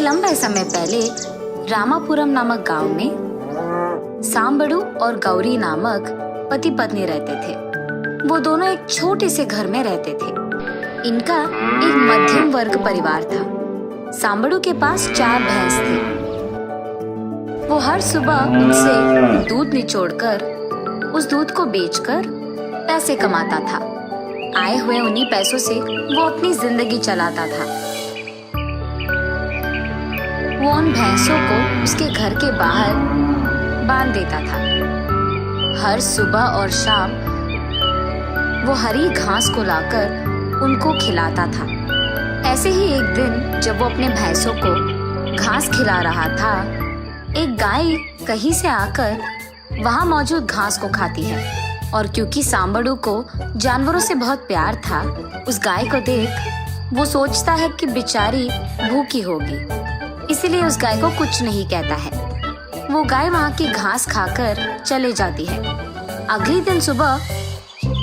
लंबे समय पहले रामापुरम नामक गांव में सांबड़ू और गौरी नामक पति पत्नी रहते थे। वो दोनों एक छोटे से घर में रहते थे। इनका एक मध्यम वर्ग परिवार था। सांबड़ू के पास 4 भैंस थे। वो हर सुबह उनसे दूध निचोड़कर उस दूध को बेचकर पैसे कमाता था। आए हुए उन्हीं पैसों से वो अपनी जिंदगी चलाता था। वो उन भैंसों को उसके घर के बाहर बांध देता था। हर सुबह और शाम वो हरी घास को लाकर उनको खिलाता था। ऐसे ही एक दिन जब वो अपने भैंसों को घास खिला रहा था, एक गाय कहीं से आकर वहां मौजूद घास को खाती है। और क्योंकि सांबड़ू को जानवरों से बहुत प्यार था, उस गाय को देख वो सोचता है कि बेचारी भूखी होगी, इसीलिए उस गाय को कुछ नहीं कहता है। वो गाय वहां की घास खाकर चले जाती है। अगले दिन सुबह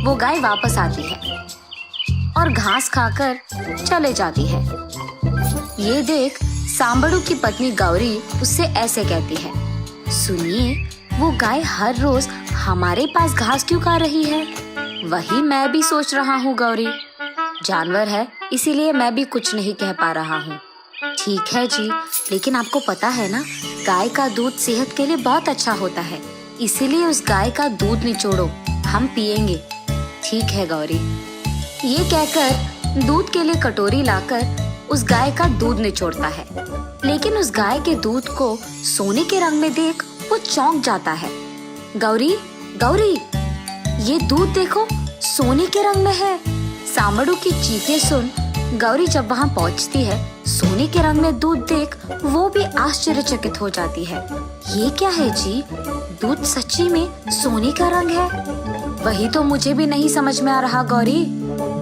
वो गाय वापस आती है और घास खाकर चले जाती है। ये देख सांबड़ू की पत्नी गौरी उससे ऐसे कहती है, सुनिए, वो गाय हर रोज हमारे पास घास क्यों खा रही है? वही मैं भी सोच रहा हूँ गौरी। जानवर है इसीलिए मैं भी कुछ नहीं कह पा रहा हूँ। ठीक है जी, लेकिन आपको पता है ना, गाय का दूध सेहत के लिए बहुत अच्छा होता है, इसीलिए उस गाय का दूध निचोड़ो, हम पिएंगे। ठीक है गौरी। ये कहकर दूध के लिए कटोरी लाकर उस गाय का दूध निचोड़ता है। लेकिन उस गाय के दूध को सोने के रंग में देख वो चौंक जाता है। गौरी, गौरी, ये दूध देखो, सोने के रंग में है। सांबड़ू की चीखें सुन गौरी जब वहाँ पहुँचती है, सोने के रंग में दूध देख वो भी आश्चर्यचकित हो जाती है। ये क्या है जी? दूध सच्ची में सोने का रंग है? वही तो मुझे भी नहीं समझ में आ रहा गौरी।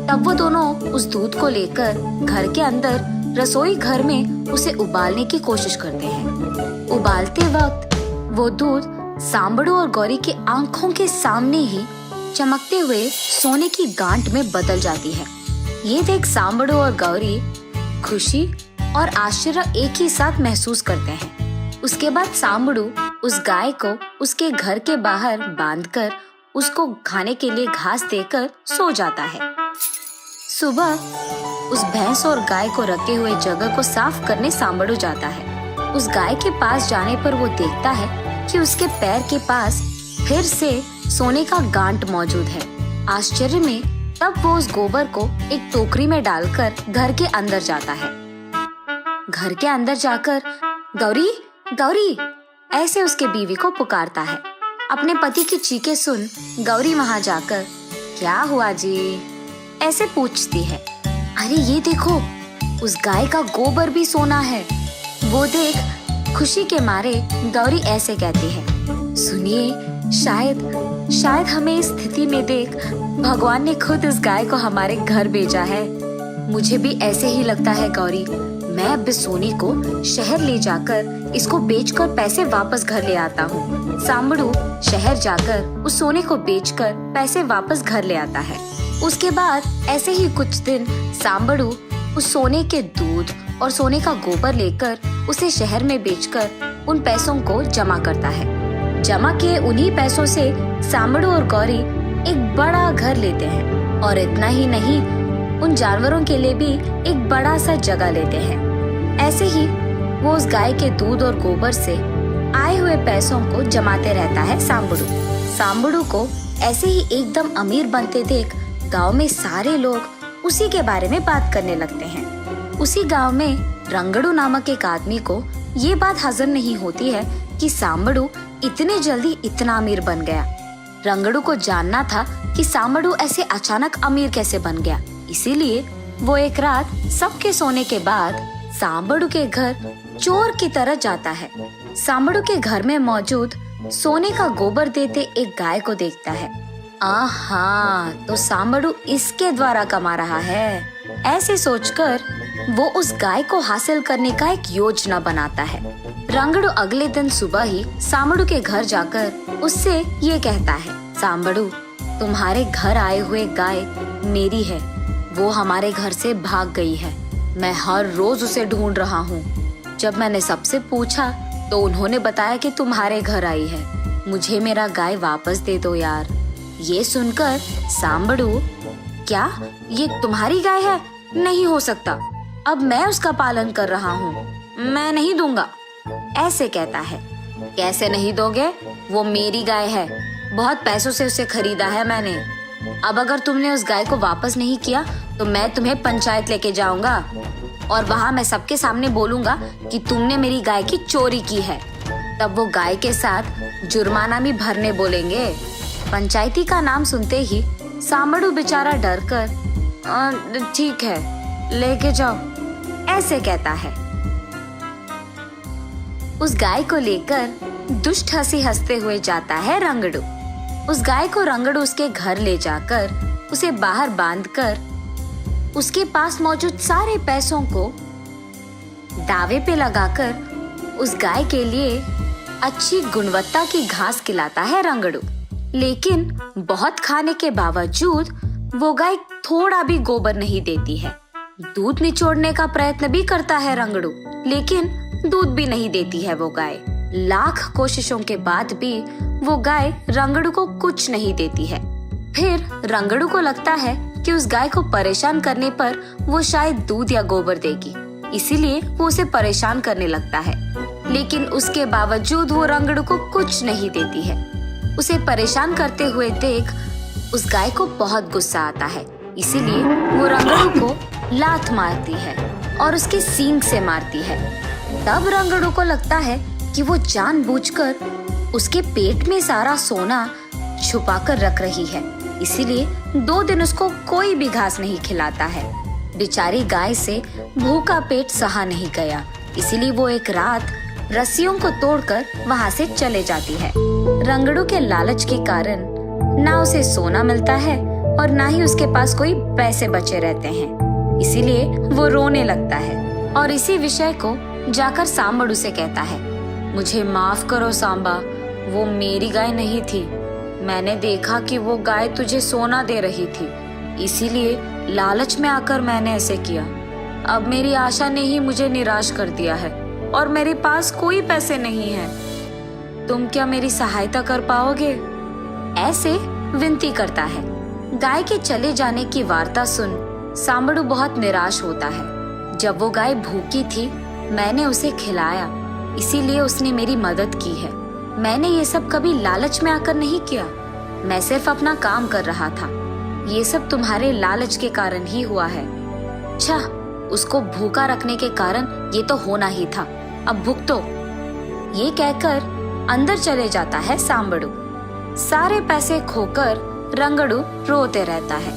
तब वो दोनों उस दूध को लेकर घर के अंदर रसोई घर में उसे उबालने की कोशिश करते हैं। उबालते वक्त वो दूध सांबड़ू और गौरी की आंखों के सामने ही चमकते हुए सोने की गांठ में बदल जाती है। ये देख सांबड़ू और गौरी खुशी और आश्चर्य एक ही साथ महसूस करते हैं। उसके बाद सांबड़ू उस गाय को उसके घर के बाहर बांधकर उसको खाने के लिए घास देकर सो जाता है। सुबह उस भैंस और गाय को रखे हुए जगह को साफ करने सांबड़ू जाता है। उस गाय के पास जाने पर वो देखता है कि उसके पैर के पास फिर से सोने का गांठ मौजूद है। आश्चर्य में तब वो उस गोबर को एक टोकरी में डालकर घर के अंदर जाता है। घर के अंदर जाकर गौरी, गौरी ऐसे उसके बीवी को पुकारता है। अपने पति की चीखें सुन गौरी वहां जाकर, क्या हुआ जी? ऐसे पूछती है। अरे ये देखो, उस गाय का गोबर भी सोना है। वो देख खुशी के मारे गौरी ऐसे कहती है, सुनिए, शायद हमें इस स्थिति में देख भगवान ने खुद इस गाय को हमारे घर भेजा है। मुझे भी ऐसे ही लगता है गौरी। मैं अब इस सोने को शहर ले जाकर इसको बेचकर पैसे वापस घर ले आता हूँ। सांबड़ू शहर जाकर उस सोने को बेचकर पैसे वापस घर ले आता है। उसके बाद ऐसे ही कुछ दिन सांबड़ू उस सोने के दूध और सोने का गोबर लेकर उसे शहर में बेचकर उन पैसों को जमा करता है। जमा किए उन्हीं पैसों से सांबड़ू और गौरी एक बड़ा घर लेते हैं और इतना ही नहीं, उन जानवरों के लिए भी एक बड़ा सा जगह लेते हैं। ऐसे ही वो उस गाय के दूध और गोबर से आए हुए पैसों को जमाते रहता है सांबड़ू। सांबड़ू को ऐसे ही एकदम अमीर बनते देख गांव में सारे लोग उसी के बारे में बात करने लगते हैं। उसी गांव में रंगड़ू नामक एक आदमी को ये बात हजम नहीं होती है कि सांबड़ू इतने जल्दी इतना अमीर बन गया। रंगड़ू को जानना था कि सांबड़ू ऐसे अचानक अमीर कैसे बन गया, इसीलिए वो एक रात सबके सोने के बाद सांबड़ू के घर चोर की तरह जाता है। सांबड़ू के घर में मौजूद सोने का गोबर देते एक गाय को देखता है। आहा, तो सांबड़ू इसके द्वारा कमा रहा है। ऐसे सोचकर वो उस गाय को हासिल करने का एक योजना बनाता है। रंगड़ू अगले दिन सुबह ही सांबड़ू के घर जाकर उससे ये कहता है, सांबड़ू, तुम्हारे घर आए हुए गाय मेरी है। वो हमारे घर से भाग गई है। मैं हर रोज उसे ढूंढ रहा हूँ। जब मैंने सबसे पूछा तो उन्होंने बताया कि तुम्हारे घर आई है, मुझे मेरा गाय वापस दे दो यार। ये सुनकर सांबड़ू, क्या ये तुम्हारी गाय है? नहीं हो सकता, अब मैं उसका पालन कर रहा हूँ, मैं नहीं दूंगा, ऐसे कहता है। कैसे नहीं दोगे? वो मेरी गाय है, बहुत पैसों से उसे खरीदा है मैंने। अब अगर तुमने उस गाय को वापस नहीं किया तो मैं तुम्हें पंचायत लेके जाऊंगा और वहां मैं सबके सामने बोलूंगा कि तुमने मेरी गाय की चोरी की है। तब वो गाय के साथ जुर्माना भी भरने बोलेंगे। पंचायती का नाम सुनते ही सांबड़ू बेचारा डर कर, ठीक है लेके जाओ, ऐसे कहता है। उस गाय को लेकर दुष्ट हंसी हंसते हुए जाता है रंगड़ू। उस गाय को रंगड़ू उसके घर ले जाकर उसे बाहर बांधकर उसके पास मौजूद सारे पैसों को दावे पे लगाकर उस गाय के लिए अच्छी गुणवत्ता की घास खिलाता है रंगड़ू। लेकिन बहुत खाने के बावजूद वो गाय थोड़ा भी गोबर नहीं देती है। दूध निचोड़ने का प्रयत्न भी करता है रंगड़ू, लेकिन दूध भी नहीं देती है वो गाय। लाख कोशिशों के बाद भी वो गाय रंगड़ू को कुछ नहीं देती है। फिर रंगड़ू को लगता है कि उस गाय को परेशान करने पर वो शायद दूध या गोबर देगी, इसीलिए वो उसे परेशान करने लगता है। लेकिन उसके बावजूद वो रंगड़ू को कुछ नहीं देती है। उसे परेशान करते हुए देख उस गाय को बहुत गुस्सा आता है, इसीलिए वो रंगड़ू को लात मारती है और उसके सींग से मारती है। तब रंगड़ू को लगता है कि वो जानबूझकर उसके पेट में सारा सोना छुपाकर रख रही है, इसीलिए 2 दिन उसको कोई भी घास नहीं खिलाता है। बेचारी गाय से भूखा पेट सहा नहीं गया, इसीलिए वो एक रात रस्सियों को तोड़कर वहाँ से चले जाती है। रंगड़ू के लालच के कारण ना उसे सोना मिलता है और ना ही उसके पास कोई पैसे बचे रहते हैं, इसीलिए वो रोने लगता है और इसी विषय को जाकर सांबड़ू से कहता है, मुझे माफ करो सांबा, वो मेरी गाय नहीं थी। मैंने देखा कि वो गाय तुझे सोना दे रही थी, इसीलिए लालच में आकर मैंने ऐसे किया। अब मेरी आशा ने ही मुझे निराश कर दिया है और मेरे पास कोई पैसे नहीं हैं। तुम क्या मेरी सहायता कर पाओगे? ऐसे विनती करता है। गाय के चले जाने की वार्ता सुन सांबड़ू बहुत निराश होता है। जब वो गाय भूखी थी मैंने उसे खिलाया, इसीलिए उसने मेरी मदद की है। मैंने ये सब कभी लालच में आकर नहीं किया, मैं सिर्फ अपना काम कर रहा था। ये सब तुम्हारे लालच के कारण ही हुआ है। अच्छा, उसको भूखा रखने के कारण ये तो होना ही था, अब भुगतो। ये कहकर अंदर चले जाता है सांबड़ू। सारे पैसे खोकर रंगड़ू रोते रहता है।